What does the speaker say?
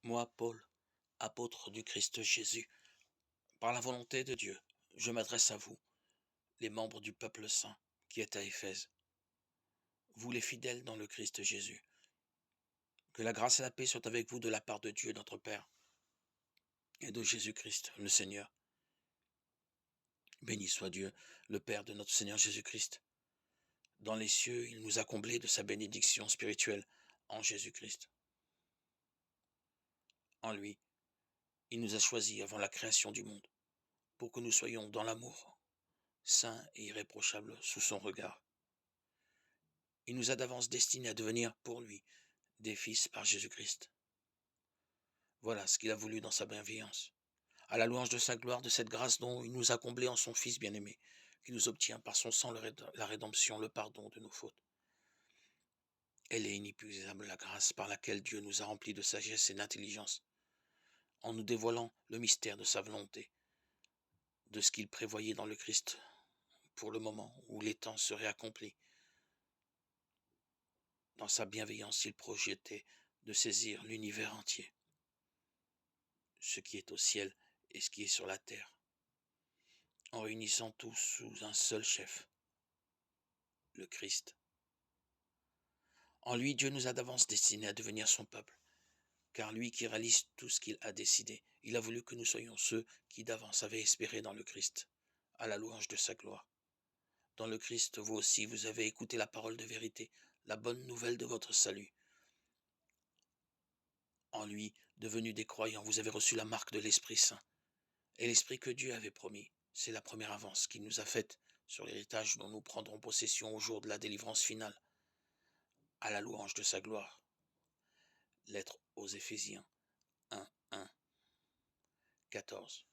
Moi, Paul, apôtre du Christ Jésus, par la volonté de Dieu, je m'adresse à vous, les membres du peuple saint qui est à Éphèse, vous les fidèles dans le Christ Jésus. Que la grâce et la paix soient avec vous de la part de Dieu notre Père et de Jésus-Christ le Seigneur. Béni soit Dieu, le Père de notre Seigneur Jésus-Christ. Dans les cieux, il nous a comblés de sa bénédiction spirituelle en Jésus-Christ. En lui, il nous a choisis avant la création du monde, pour que nous soyons dans l'amour, saints et irréprochables sous son regard. Il nous a d'avance destinés à devenir, pour lui, des fils par Jésus-Christ. Voilà ce qu'il a voulu dans sa bienveillance. À la louange de sa gloire, de cette grâce dont il nous a comblés en son Fils bien-aimé, qui nous obtient par son sang la rédemption, le pardon de nos fautes. Elle est inépuisable, la grâce par laquelle Dieu nous a remplis de sagesse et d'intelligence, en nous dévoilant le mystère de sa volonté, de ce qu'il prévoyait dans le Christ, pour le moment où les temps seraient accomplis. Dans sa bienveillance, il projetait de saisir l'univers entier, ce qui est au ciel et ce qui est sur la terre, en réunissant tous sous un seul chef, le Christ. En lui, Dieu nous a d'avance destinés à devenir son peuple, car lui qui réalise tout ce qu'il a décidé, il a voulu que nous soyons ceux qui d'avance avaient espéré dans le Christ, à la louange de sa gloire. Dans le Christ, vous aussi, vous avez écouté la parole de vérité, la bonne nouvelle de votre salut. En lui, devenus des croyants, vous avez reçu la marque de l'Esprit Saint. Et l'Esprit que Dieu avait promis, c'est la première avance qu'il nous a faite sur l'héritage dont nous prendrons possession au jour de la délivrance finale, à la louange de sa gloire. Lettre aux Éphésiens 1, 1, 14.